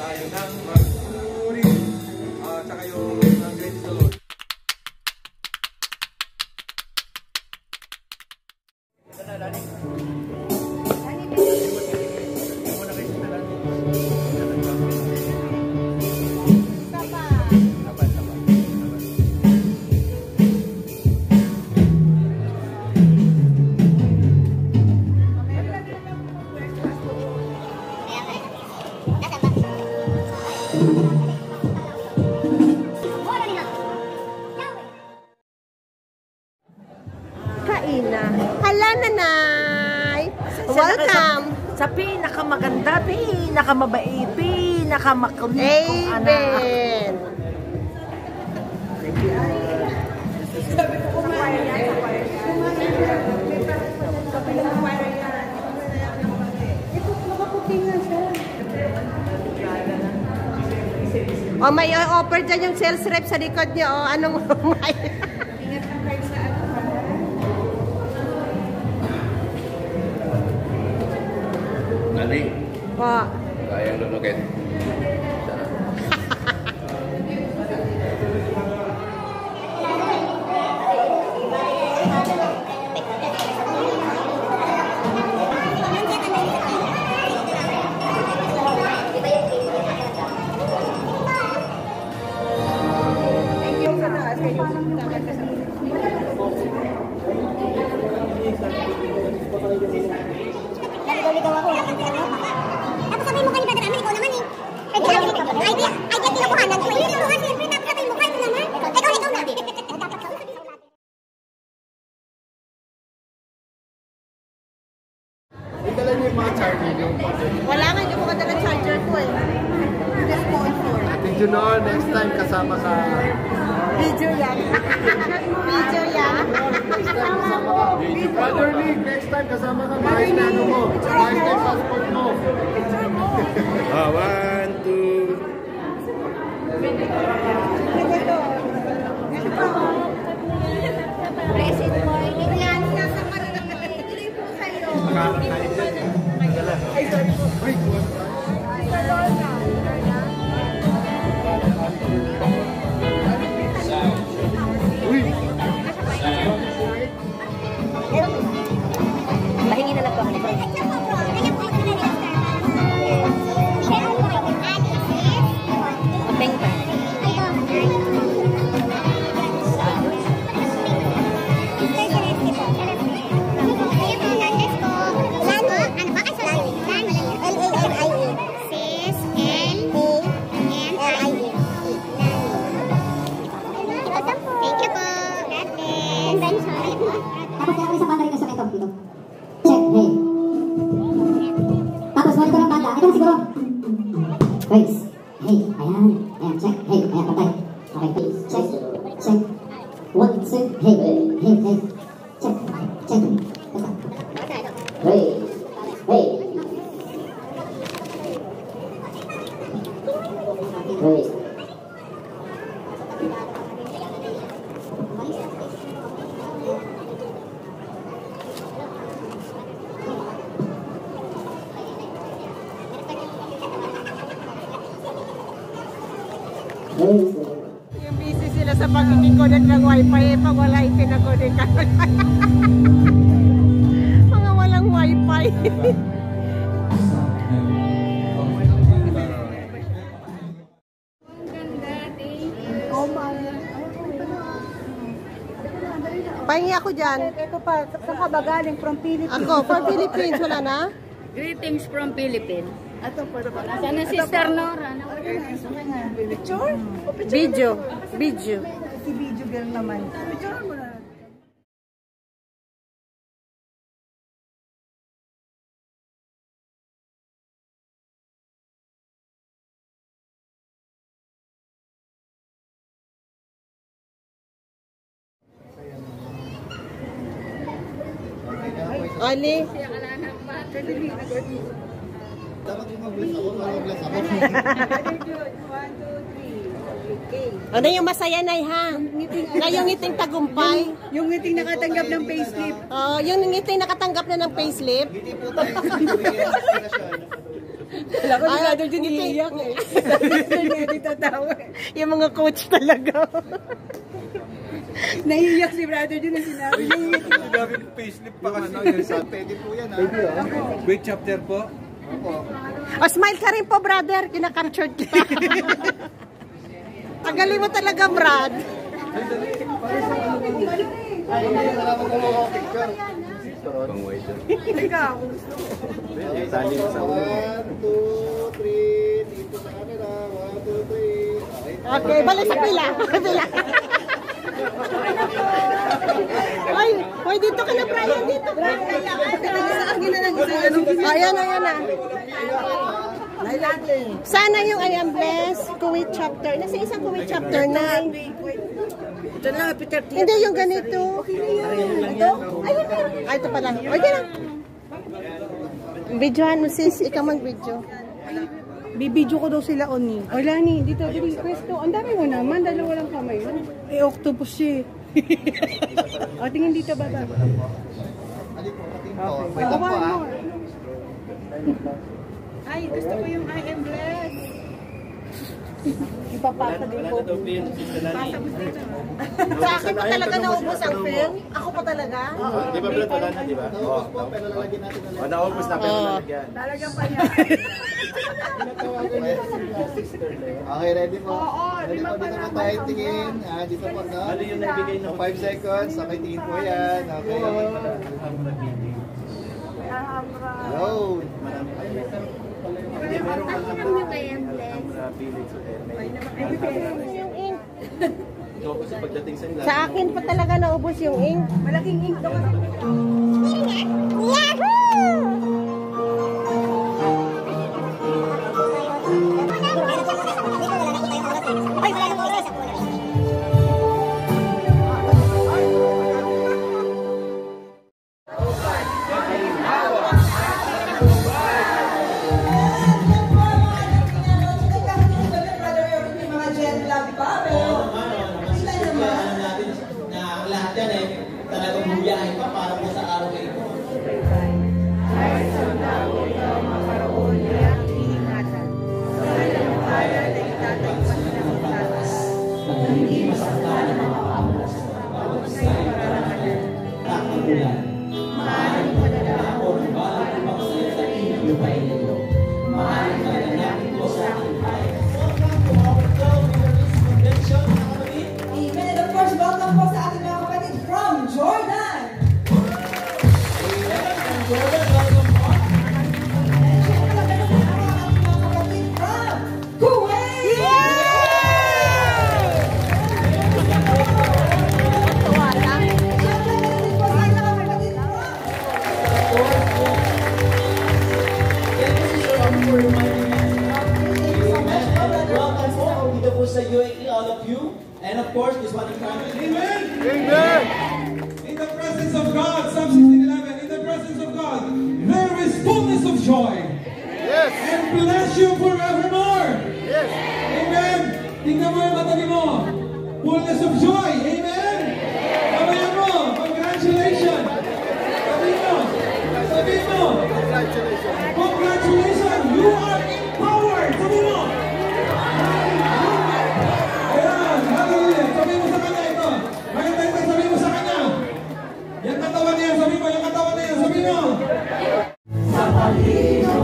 tayo ng magpuri. Tsaka yung Great to Lord. Hala, nanay! Welcome! Sa pinakamaganda, pinakamabait, pinakamakulit kong anak. Amen! O, may offer dyan yung sales rep sa likod niyo. O, anong may? Nani? Po. Kayang lunugin. Ligaw ako. Tapos sabihin mo kanina naman, ikaw naman eh. Idea kinukuha na. Hindi kinukuha, siyempre tapos sabihin mo kanina naman. Ikaw na. Idala niyo yung mga charger yung Wala nga, hindi ko kadala charger ko eh. Ate Junor, next time kasama ka. Video yan. Video yan. Brother Nick, next time kasama ka. Bahis na ano mo. Bahis na yung passport mo. 1, 2. Blessed boy. Yan, nasa marami po sa'yo. Ay, sorry po. Mahingin na lang po ako. Tapos kaya isang banda rin sa ito. Check, hey. Tapos balik ko ng banda. Ito na siguro. Grace. Hey, ayan. Ayan, check. Hey, ayan, patay. Okay, check. Check. 1, 2, hey. Hey, hey. Check. Check. Hey. Hey. Hey. Yung busy sila sa pag-i-connect ng wifi eh, pag wala ipinag-connect ka. Mga walang wifi. Pahingi ako dyan. Ito pa, saan ka ba galing? From Philippines? Ako, from Philippines, wala na? Greetings from Philippines. Ito, pwede ba? Nasaan na Sister Nora? Picture? Video. Video. Si video girl naman. Picture mo na. Ali. Dapat yung mag-bless ako, mag-bless ako. Ano yung masaya na ha? Na yung ngiting tagumpay. Yung ngiting nakatanggap ng payslip. Oh, yung ngiting nakatanggap na ng payslip. Hindi po tayo inspiration. Ay, Brother Jun iiyak eh. Hindi tatawa. Yung mga coach talaga. Naiiyak si Brother Jun na sinabi. Sinabi ng payslip pa kasi. Pwede po yan, ha? Great chapter po. O, smile ka rin po, brother. Kinaka-captured kita. Tagalin mo talaga, Brad. Ay, hindi na naman kung ako picture. Teka, ako gusto. Tali mo sa 1, 2, 3. Dito sa camera. 1, 2, 3. Okay, balik sa pila. Pila. Ay, hoy, dito ka na, Brian. Dito. Sa akin na lang isa. Ayan, ayan na. Sana yung I am blessed, Kuwait chapter. Nasa isang Kuwait chapter 9. Ito lang, Peter. Hindi yung ganito. Ito? Ayun, ay, ito pala. O, di na. Videohan mo, sis. Ikaw mag-video. Bibidyo ko daw sila oni. Wala ni, dito, dito, pwesto. Ang dami mo naman, dalawa lang kamay. Eh, octopus siya. O, tingin dito, baba. Okay. Wait lang po, ha? Ay, gusto ko yung I am blessed. Ipapasa din po. Pasa mo dito. Sa akin pa talaga naubos ang film. Ako pa talaga. Di ba, Brad? Wala na, di ba? Naubos po, pero lalagyan natin na lang. Naubos na, pero lalagyan. Talagang pa niya. Okay, ready po? Oo, Ready di ba po, dito pala? po tayo tingin. Dito po, no? Bali yung nagbigay ng 5 seconds. Okay, tingin po yan. Okay. Yo! Yung ink. Kasi pagdating sa nila. Sa akin pa talaga naubos yung ink. Malaking ink daw kasi. Sa UAE, all of you, and of course, this one in family. Amen! Amen! In the presence of God, Psalm 16:11, in the presence of God, there is fullness of joy. Yes! And bless you forevermore. Yes! Amen! Tingnan mo yung matabi mo. Fullness of joy. Amen! Sabihin mo, congratulations! Sabihin mo, sabihin mo, congratulations! You are empowered! Sabihin mo! Sabi mo sa kanya ito. Maganda ito, sabi mo sa kanya. Yung katawan niya, sabi mo, yung katawan niya, sabi mo. Sa palino,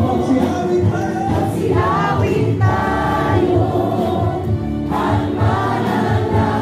magsihawin tayo, at mananalo.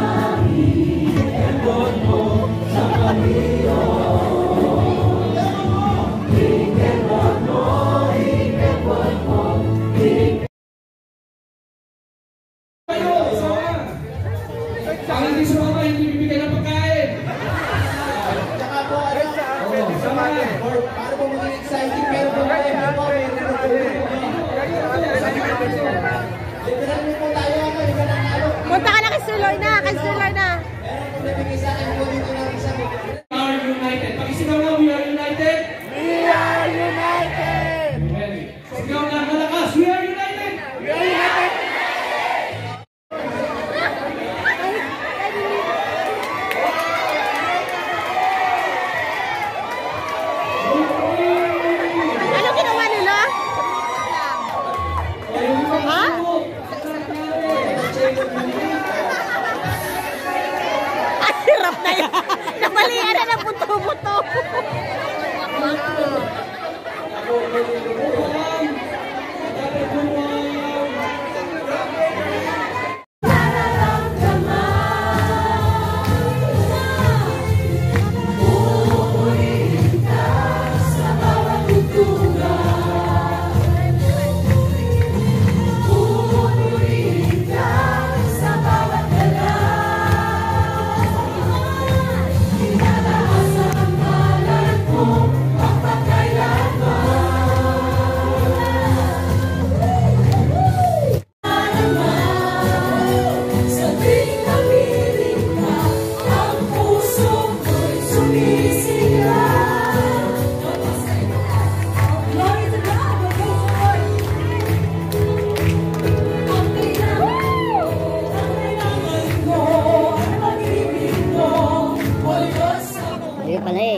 Nabalian na ng buto-buto.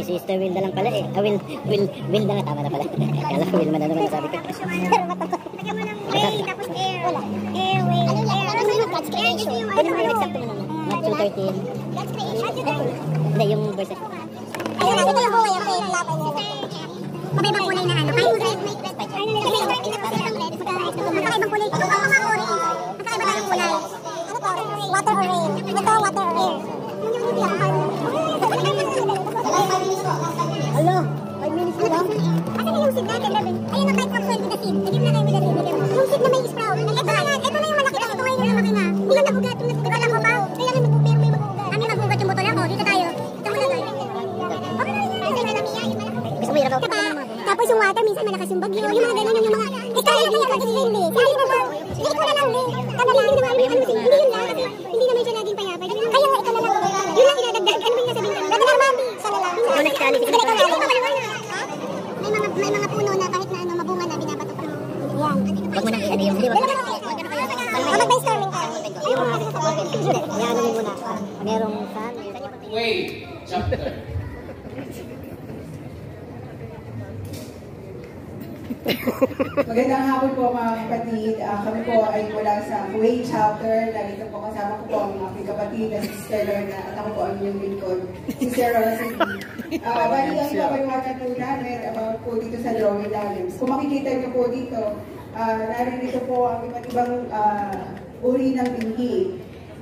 Sister Wilda lang pala eh. Wilda nga, tama na pala. Kala ko Wilma na naman sabi ko. Lagyan mo ng rain, tapos air. Air, rain, air. God's creation. Pwede mo yung exact mo naman. Not 213. God's creation. Hindi, yung verse. Ayun na, ito yung buhay. Okay, laban nyo. Pabibang kulay na ano. Kahit red, may red. Ay, nalagay red. Magkakaibang kulay. Ito ang mga orange. Magkakaiba tayong kulay. Ano to? Water or rain. Ito, water or air. Hello, 5 minutes na lang. Asan na yung seed natin, Robin? Ayun na, 5 capsule with the seed. Lagyan mo na tayo with the seed. Yung seed na may sprout. Ito na yan. Ito na yung malaki. Ito ngayon yung lumaki na. Hindi lang nagugat. Kailangan mo ba? Kailangan mag-pero may magugat. Kami magugat yung botol ako. Dito tayo. Ito muna tayo. Okay na rin yan. Gusto mo hirap ako? Tapos yung water, minsan malakas yung bagyo. Yung mga ganun, yung mga... Ito na yung kasi hindi. Sabi mo ba? Ito na lang, Lee. Ano lang, hindi naman yun lang. Kasi hindi naman siya naging payapay. Kaya nga, ito na lang. Yun lang inadagdag. Ano ba yung nasabihin ko? Webinar, mami. Sana lang. Ikaw na si Sige, ito na. May mga puno na kahit na ano, mabunga na, binabato pa. Yan. Huwag mo na i-ano yung... Mag-brainstorming ka. Yan, ano muna. Merong sun. Wait, chapter. Magandang hapon po mga kapatid. Kami po ay mula sa Kuwait chapter. Narito po kasama ko po ang aking kapatid na si Sister Lorna at ako po ang inyong lingkod, si Sister Rosie. Bali ang papayuhan po namin about po dito sa drawing namin. Kung makikita niyo po dito, narito po ang iba't ibang uri ng binhi.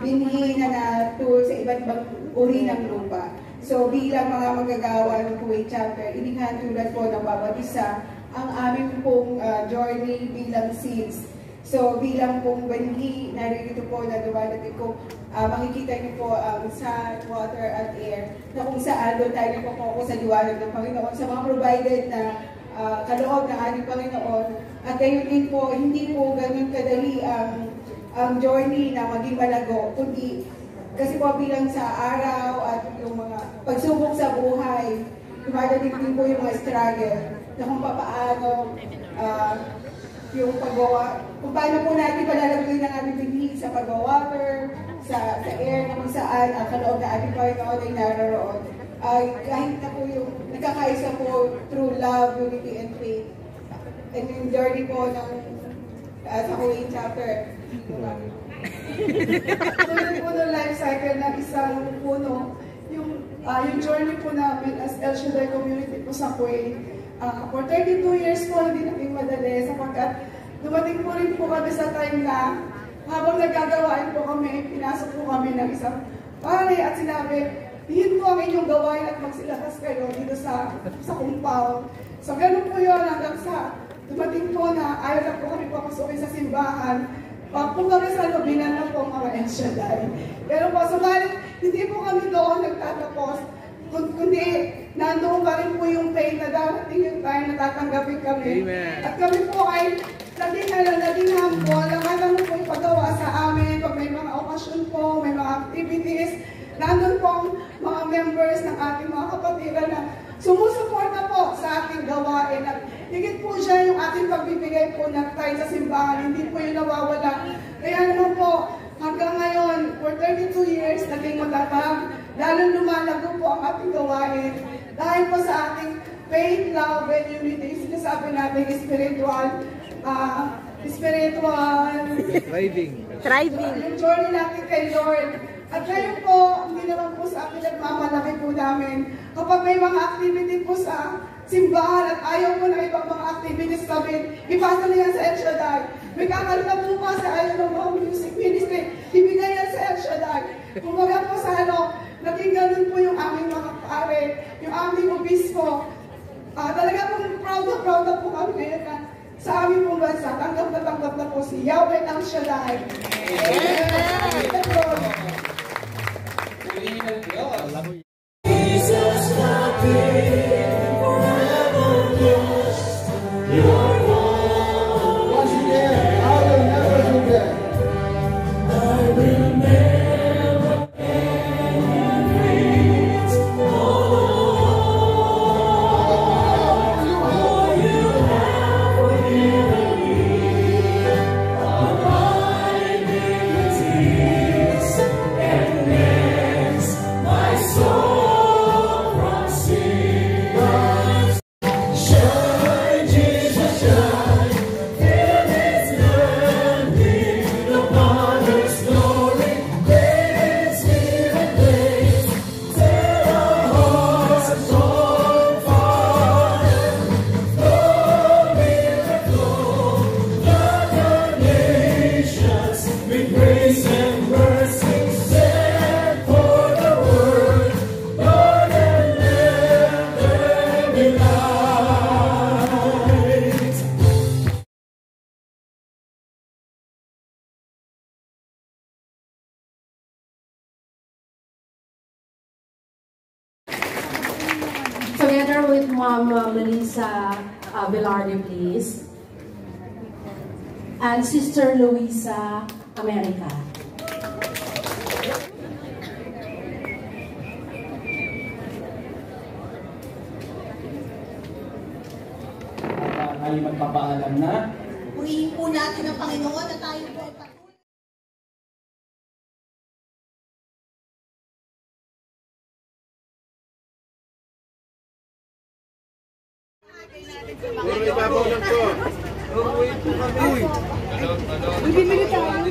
Binhi na na-tour sa iba't ibang uri ng lupa. So bilang mga magagawa ng Kuwait chapter, inihantulan po ng bawat isa ang aming pong journey bilang seeds. So bilang pong banhi, narito po na dumadating ko, makikita niyo po ang sun, water, at air, na kung saan doon tayo po sa liwanag ng Panginoon, sa mga provided na kaloob ng ating Panginoon. At gayon din po, hindi po ganun kadali ang journey na maging malago, kundi kasi po bilang sa araw at yung mga pagsubok sa buhay, dumadating din po yung mga struggle na kung paano yung paggawa, kung paano po natin palalagay ng ating binhi sa pagwawater, sa air, na kung saan ang kaloob na ating Panginoon ay naroon. Kahit na po yung nagkakaisa po through love, unity, and faith. And yung journey po ng sa Kuwait chapter. Tulad po ng life cycle ng isang puno, yung journey po namin as El Shaddai community po sa Kuwait. For 32 years po, hindi natin madali sapagkat dumating po rin po kami sa time na habang nagkagawain po kami, pinasok po kami ng isang pare at sinabi, yun po ang inyong gawain at magsilakas kayo dito sa compound. So ganun po yun hanggang sa dumating po na ayaw na po kami papasukin sa simbahan. Pag po kami sa lobinan na po mga El Shaddai. Pero po, subalit, hindi po kami doon nagtatapos. Kundi nandoon pa rin po yung pain na darating yung time na tatanggapin kami. Amen. At kami po ay naging humble. Ang po ipagawa sa amin pag may mga okasyon po, may mga activities. Nandun po mga members ng ating mga kapatiran na sumusuporta po sa ating gawain. At higit po siya yung ating pagbibigay po ng time sa simbahan. Hindi po yung nawawala. Kaya naman po, hanggang ngayon, for 32 years, naging matatag. Lalo lumalago po ang ating gawain. Dahil po sa ating faith, love, and unity, sinasabi natin spiritual, thriving. Yung journey natin kay Lord, At ngayon po, hindi naman po sa akin nagmamalaki po namin. Kapag may mga activity po sa simbahan at ayaw po ng ibang mga activities namin, ipasa na yan sa El Shaddai. May kakalita po pa sa ayaw ng mga music ministry, ibigay yan sa El Shaddai. Kumbaga po sa naging ganun po yung aming mga pare, yung aming obispo. Talaga po proud na po kami ngayon na sa aming pong bansa, tanggap na po si Yahweh ang Shaddai. Jesus, forever lost, your love. Once again, I will never forget. I will never forget. Oh, you have forgiven me of my iniquities and cleansed my soul. Together with Mom Melissa Velarde, please. And Sister Luisa America. Ay magpapaalam na. Purihin po natin ang Panginoon na tayo po ay Pero ibabaw lang po. Uy po kami. bibili tayo.